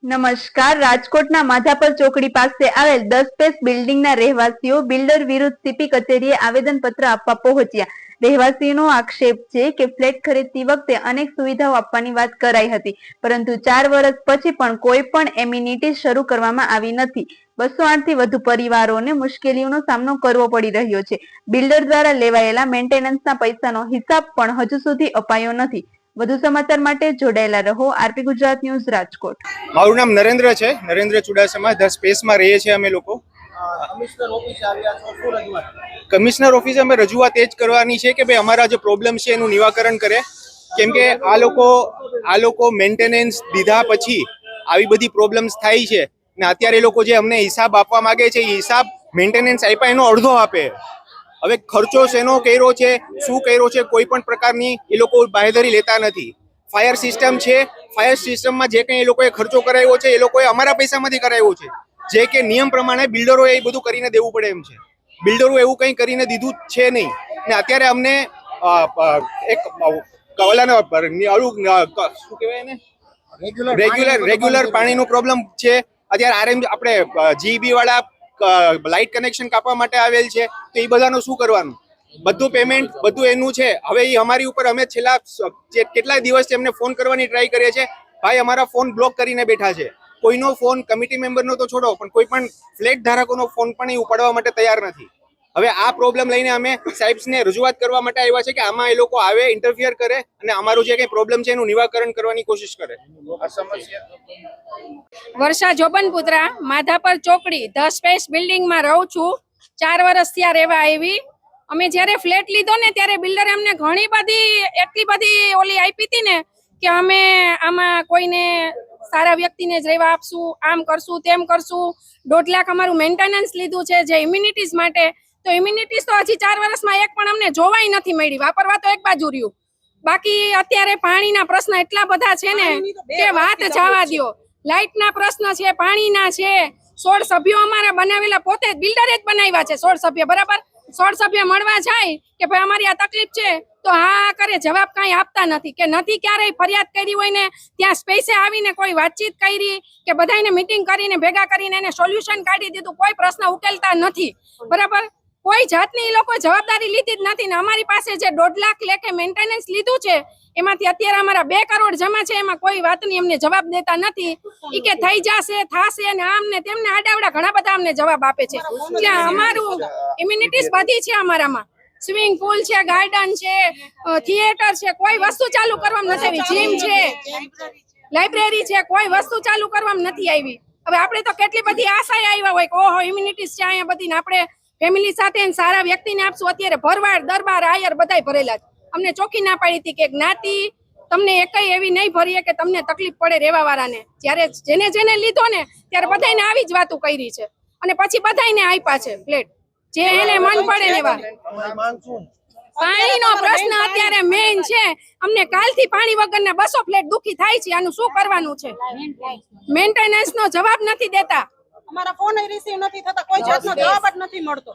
નમસ્કાર. રાજકોટના માધાપર ચોકડી પાસે આવેલ 10 પેસ બિલ્ડિંગના રહેવાસીઓ બિલ્ડર વિરુદ્ધ સીપી કચેરીએ આવેદનપત્ર આપવા પહોંચ્યા. રહેવાસીઓનો આક્ષેપ છે કે ફ્લેટ ખરીદતી વખતે અનેક સુવિધાઓ આપવાની વાત કરાઈ હતી, પરંતુ 4 વર્ષ પછી પણ કોઈ પણ એમિનિટી શરૂ કરવામાં આવી નથી. 208 થી વધુ પરિવારોને મુશ્કેલીઓનો સામનો કરવો પડી રહ્યો છે. બિલ્ડર દ્વારા લેવાયેલા મેન્ટેનન્સના પૈસાનો હિસાબ પણ હજુ સુધી અપાયો નથી. વધુ સમાચાર માટે જોડાયેલા રહો આરપી ગુજરાત ન્યૂઝ રાજકોટ. મારું નામ નરેન્દ્ર છે, નરેન્દ્ર ચુડાસમા. 10 સ્પેસમાં રહીએ છીએ અમે લોકો. કમિશનર ઓફિસે અમે રજૂઆત એ જ કરવાની છે કે ભાઈ અમારા જે પ્રોબ્લેમ છે એનું નિવારણ કરે, કેમ કે આ લોકો મેન્ટેનન્સ દીધા પછી આવી બધી પ્રોબ્લેમ્સ થાય છે ને અત્યારે એ લોકો જે અમને હિસાબ આપવા માંગે છે એ હિસાબ મેન્ટેનન્સ આપ્યા એનો અડધો આપે. હવે ખર્ચો શેનો કર્યો છે, શું કર્યો છે, કોઈ પણ પ્રકારની એ લોકો બાંહેધરી લેતા નથી. ફાયર સિસ્ટમ છે, ફાયર સિસ્ટમમાં જે કંઈ એ લોકોએ ખર્ચો કરાવ્યો છે એ લોકોએ અમારા પૈસામાંથી કરાવ્યો છે, જે કે નિયમ પ્રમાણે બિલ્ડરોએ એ બધું કરીને દેવું પડે એમ છે. બિલ્ડરો એવું કંઈ કરીને દીધું છે નહીં ને અત્યારે અમને એક શું કહેવાય ને રેગ્યુલર પાણીનું પ્રોબ્લેમ છે. અત્યારે આપણે જીબી વાળા લાઇટ કનેક્શન કાપવા માટે આવેલ છે, તો એ બધાનું શું કરવાનું? બધું પેમેન્ટ બધું એનું છે. હવે એ અમારી ઉપર અમે છેલ્લા કેટલાય દિવસથી એમને ફોન કરવાની ટ્રાય કરીએ છીએ. ભાઈ અમારા ફોન બ્લોક કરીને બેઠા છે. કોઈનો ફોન કમિટી મેમ્બરનો તો છોડો, પણ કોઈ પણ ફ્લેટ ધારકોનો ફોન પણ એ ઉપાડવા માટે તૈયાર નથી. હવે આ પ્રોબ્લેમ લઈને અમે સાહેબને રજૂઆત કરવા માટે આવ્યા છે કે આમાં એ લોકો આવે, ઇન્ટરફિયર કરે અને અમારું જે કંઈ પ્રોબ્લેમ છે એનું નિવારણ કરવાની કોશિશ કરે. આ સમસ્યા વર્ષા જોબનપુત્રા, માધાપર ચોકડી 10 સ્પેસ બિલ્ડિંગમાં રહું છું. 4 વર્ષ ત્યાં રહેવા આવી. અમે જ્યારે ફ્લેટ લીધો ને ત્યારે બિલ્ડરે અમને ઘણી બધી એટલી બધી ઓલી આપી હતી ને કે અમે આમાં કોઈને સારા વ્યક્તિને જ રહેવા આપશું, આમ કરશું, તેમ કરશું. 1.5 લાખ અમારું મેન્ટેનન્સ લીધું છે જે ઇમ્યુનિટીઝ માટે. તો ઇમ્યુનિટીઝ તો હજી 4 વર્ષમાં એક પણ અમને જોવાય નથી મળી. વાપરવા તો એક બાજુ રહ્યું, બાકી અત્યારે પાણીના પ્રશ્ન એટલા બધા છે ને કે વાત જવા દો. લાઇટના પ્રશ્ન છે, પાણીના છે. 16 સભ્યો અમારા બનાવેલા પોતે જ બિલ્ડરે જ બનાવ્યા છે. 16 સભ્ય બરાબર. 16 સભ્ય મળવા જાય કે ભાઈ અમારી આ તકલીફ છે તો હા કરે, જવાબ કાંઈ આપતા નથી. કે નથી ક્યારેય ફરિયાદ કરી હોય ને ત્યાં સ્પેસે આવીને કોઈ વાતચીત કરી કે બધાને મીટિંગ કરીને ભેગા કરીને એને સોલ્યુશન કાઢી દીધું. કોઈ પ્રશ્ન ઉકેલતા નથી બરાબર. કોઈ જાતની એ લોકો જવાબદારી લીધી જ નથી ને અમારી પાસે જે 1.5 લાખ લેખે મેન્ટેનન્સ લીધું છે એમાંથી અત્યારે અમારા 2 કરોડ જમા છે, એમાં કોઈ વાતની અમને જવાબ દેતા નથી. ઈ કે થઈ જશે, થાશે ને આમ ને તેમને આડાવડા ઘણા બધા અમને જવાબ આપે છે. એટલે અમારું ઇમ્યુનિટીઝ બધી છે અમારામાં. સ્વિમિંગ પુલ છે, ગાર્ડન છે, થિયેટર છે, કોઈ વસ્તુ ચાલુ કરવામાં નથી આવી. જીમ છે, લાઇબ્રેરી છે, કોઈ વસ્તુ ચાલુ કરવામાં નથી આવી. હવે આપણે તો કેટલી બધી આશાએ આવ્યા હોય કે ઓહો ઇમ્યુનિટીઝ છે અહીંયા બધી, આપણે ફેમિલી સાથે સારા વ્યક્તિને આપશું. અત્યારે ભરવાડ, દરબાર, આયર બધાય ભરેલા છે. અમને ચોખ્ખી ના પાડી હતી કે જ્ઞાતિ તમને એકઈ એવી નહીં ભરીએ કે તમને તકલીફ પડે રહેવા વાળાને. જ્યારે જેને લીધો ને ત્યારે બધાને આવી જ વાતો કરી છે અને પછી બધાને આપ્યા છે ફ્લેટ, જે એને મન પડે ને એવા. પાણીનો પ્રશ્ન અત્યારે મેઇન છે. અમને કાલથી પાણી વગરના 200 ફ્લેટ દુખી થાય છે. આનું શું કરવાનું છે? મેન્ટેનન્સ નો જવાબ નથી દેતા, અમારા ફોન રિસીવ નથી થતા, કોઈ જાતનો જવાબ જ નથી મળતો.